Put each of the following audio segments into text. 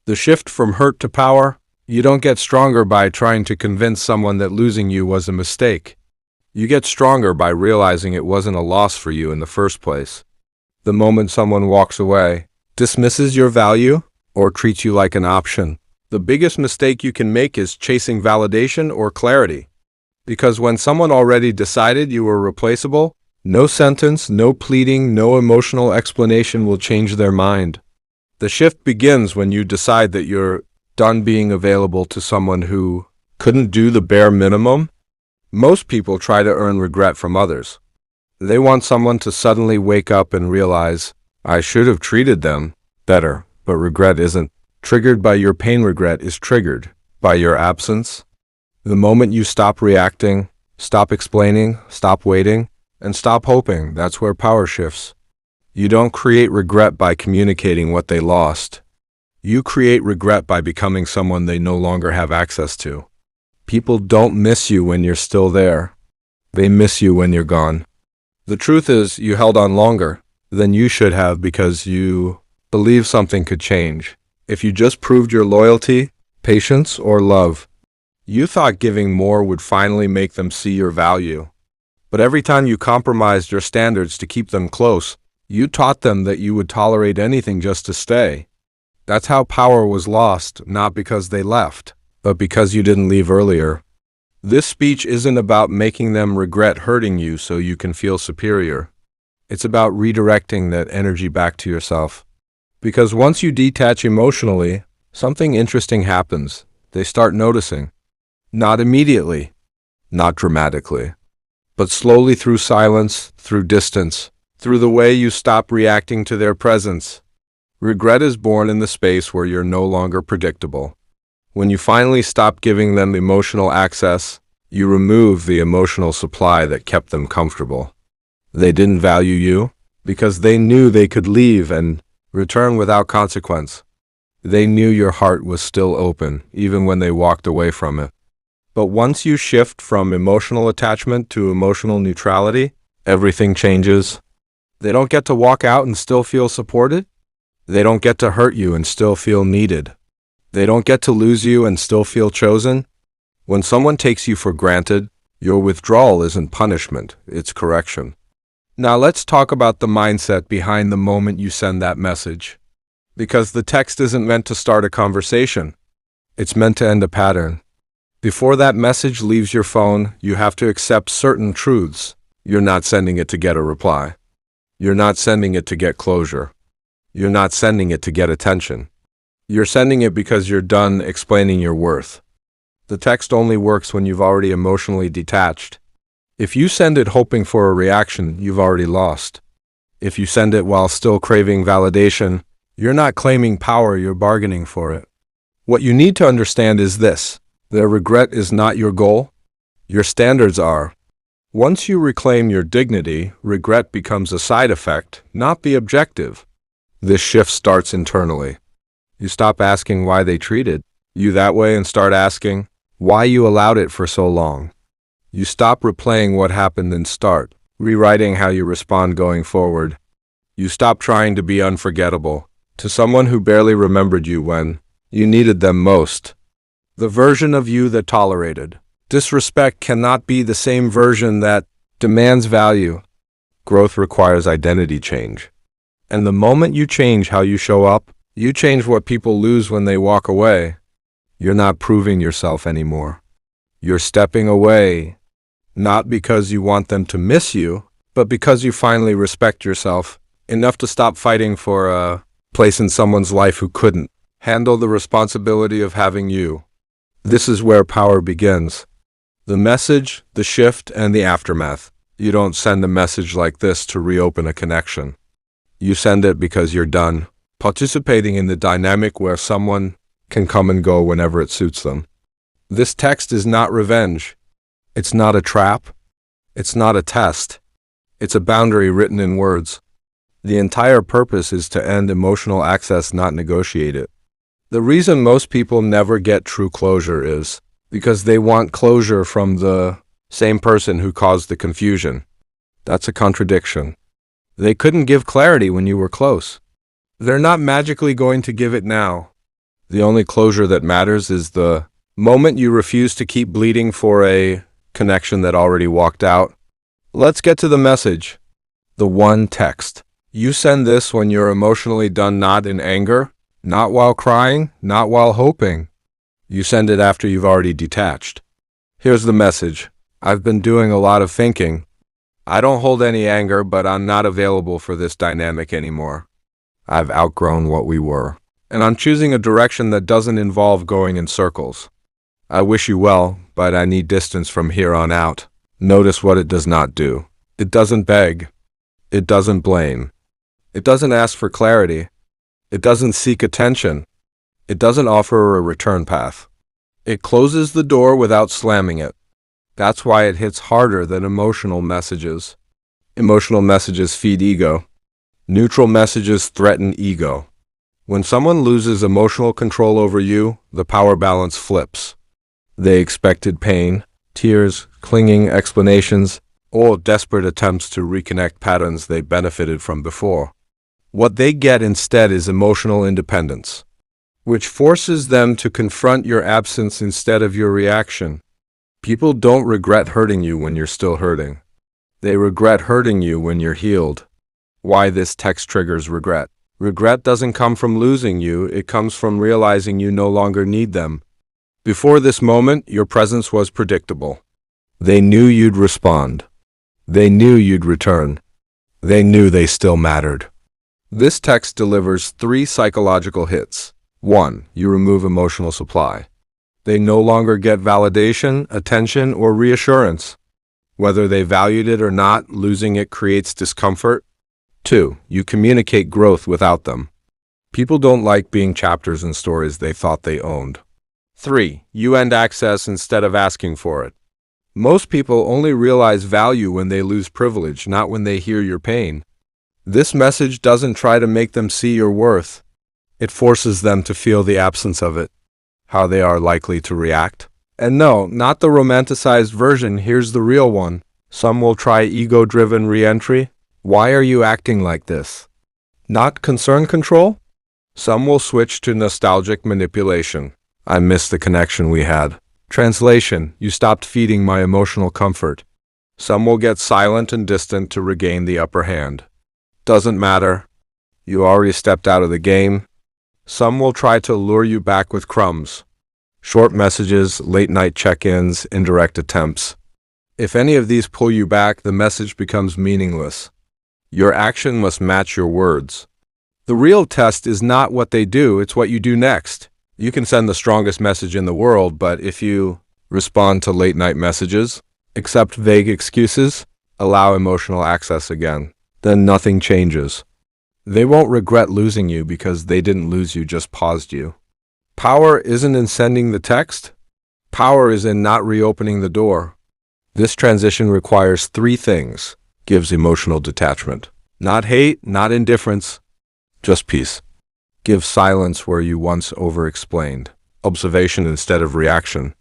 The shift from hurt to power, you don't get stronger by trying to convince someone that losing you was a mistake. You get stronger by realizing it wasn't a loss for you in the first place. The moment someone walks away, dismisses your value, or treats you like an option, the biggest mistake you can make is chasing validation or clarity. Because when someone already decided you were replaceable, no sentence, no pleading, no emotional explanation will change their mind. The shift begins when you decide that you're done being available to someone who couldn't do the bare minimum. Most people try to earn regret from others. They want someone to suddenly wake up and realize, I should have treated them better, but regret isn't triggered by your pain. Regret is triggered by your absence. The moment you stop reacting, stop explaining, stop waiting, and stop hoping, that's where power shifts. You don't create regret by communicating what they lost. You create regret by becoming someone they no longer have access to. People don't miss you when you're still there. They miss you when you're gone. The truth is, you held on longer than you should have because you believed something could change. If you just proved your loyalty, patience, or love, you thought giving more would finally make them see your value. But every time you compromised your standards to keep them close, you taught them that you would tolerate anything just to stay. That's how power was lost, not because they left, but because you didn't leave earlier. This speech isn't about making them regret hurting you so you can feel superior. It's about redirecting that energy back to yourself. Because once you detach emotionally, something interesting happens. They start noticing. Not immediately, not dramatically, but slowly through silence, through distance, through the way you stop reacting to their presence. Regret is born in the space where you're no longer predictable. When you finally stop giving them emotional access, you remove the emotional supply that kept them comfortable. They didn't value you because they knew they could leave and return without consequence. They knew your heart was still open, even when they walked away from it. But once you shift from emotional attachment to emotional neutrality, everything changes. They don't get to walk out and still feel supported. They don't get to hurt you and still feel needed. They don't get to lose you and still feel chosen. When someone takes you for granted, your withdrawal isn't punishment, it's correction. Now let's talk about the mindset behind the moment you send that message. Because the text isn't meant to start a conversation. It's meant to end a pattern. Before that message leaves your phone, you have to accept certain truths. You're not sending it to get a reply. You're not sending it to get closure. You're not sending it to get attention. You're sending it because you're done explaining your worth. The text only works when you've already emotionally detached. If you send it hoping for a reaction, you've already lost. If you send it while still craving validation, you're not claiming power, you're bargaining for it. What you need to understand is this. Their regret is not your goal. Your standards are. Once you reclaim your dignity, regret becomes a side effect, not the objective. This shift starts internally. You stop asking why they treated you that way and start asking why you allowed it for so long. You stop replaying what happened and start rewriting how you respond going forward. You stop trying to be unforgettable to someone who barely remembered you when you needed them most. The version of you that tolerated disrespect cannot be the same version that demands value. Growth requires identity change. And the moment you change how you show up, you change what people lose when they walk away. You're not proving yourself anymore. You're stepping away, not because you want them to miss you, but because you finally respect yourself enough to stop fighting for a place in someone's life who couldn't handle the responsibility of having you. This is where power begins. The message, the shift, and the aftermath. You don't send a message like this to reopen a connection. You send it because you're done participating in the dynamic where someone can come and go whenever it suits them. This text is not revenge. It's not a trap. It's not a test. It's a boundary written in words. The entire purpose is to end emotional access, not negotiate it. The reason most people never get true closure is because they want closure from the same person who caused the confusion. That's a contradiction. They couldn't give clarity when you were close. They're not magically going to give it now. The only closure that matters is the moment you refuse to keep bleeding for a connection that already walked out. Let's get to the message. The one text. You send this when you're emotionally done, not in anger, not while crying, not while hoping. You send it after you've already detached. Here's the message. I've been doing a lot of thinking. I don't hold any anger, but I'm not available for this dynamic anymore. I've outgrown what we were, and I'm choosing a direction that doesn't involve going in circles. I wish you well, but I need distance from here on out. Notice what it does not do. It doesn't beg. It doesn't blame. It doesn't ask for clarity. It doesn't seek attention. It doesn't offer a return path. It closes the door without slamming it. That's why it hits harder than emotional messages. Emotional messages feed ego. Neutral messages threaten ego. When someone loses emotional control over you, the power balance flips. They expected pain, tears, clinging explanations, or desperate attempts to reconnect patterns they benefited from before. What they get instead is emotional independence, which forces them to confront your absence instead of your reaction. People don't regret hurting you when you're still hurting. They regret hurting you when you're healed. Why this text triggers regret. Regret doesn't come from losing you, it comes from realizing you no longer need them. Before this moment, your presence was predictable. They knew you'd respond. They knew you'd return. They knew they still mattered. This text delivers 3 psychological hits. 1. You remove emotional supply. They no longer get validation, attention, or reassurance. Whether they valued it or not, losing it creates discomfort. 2. You communicate growth without them. People don't like being chapters in stories they thought they owned. 3. You end access instead of asking for it. Most people only realize value when they lose privilege, not when they hear your pain. This message doesn't try to make them see your worth. It forces them to feel the absence of it, how they are likely to react. And no, not the romanticized version, here's the real one. Some will try ego-driven re-entry. Why are you acting like this? Not concern control? Some will switch to nostalgic manipulation. I miss the connection we had. Translation, you stopped feeding my emotional comfort. Some will get silent and distant to regain the upper hand. Doesn't matter. You already stepped out of the game. Some will try to lure you back with crumbs. Short messages, late-night check-ins, indirect attempts. If any of these pull you back, the message becomes meaningless. Your action must match your words. The real test is not what they do, it's what you do next. You can send the strongest message in the world, but if you respond to late-night messages, accept vague excuses, allow emotional access again, then nothing changes. They won't regret losing you because they didn't lose you, just paused you. Power isn't in sending the text. Power is in not reopening the door. This transition requires 3 things. Gives emotional detachment. Not hate, not indifference, just peace. Give silence where you once over-explained. Observation instead of reaction.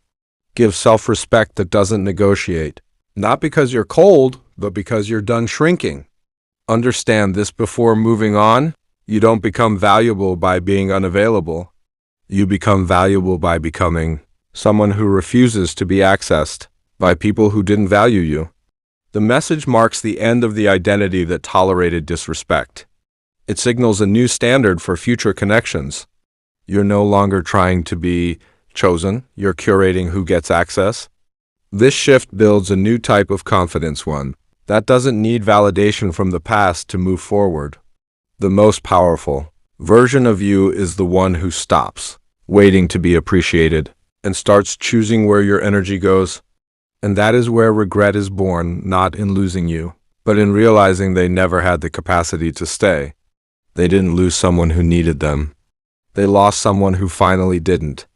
Give self-respect that doesn't negotiate. Not because you're cold, but because you're done shrinking. Understand this before moving on. You don't become valuable by being unavailable. You become valuable by becoming someone who refuses to be accessed by people who didn't value you. The message marks the end of the identity that tolerated disrespect. It signals a new standard for future connections. You're no longer trying to be chosen, you're curating who gets access. This shift builds a new type of confidence, one that doesn't need validation from the past to move forward. The most powerful version of you is the one who stops waiting to be appreciated and starts choosing where your energy goes. And that is where regret is born, not in losing you, but in realizing they never had the capacity to stay. They didn't lose someone who needed them. They lost someone who finally didn't.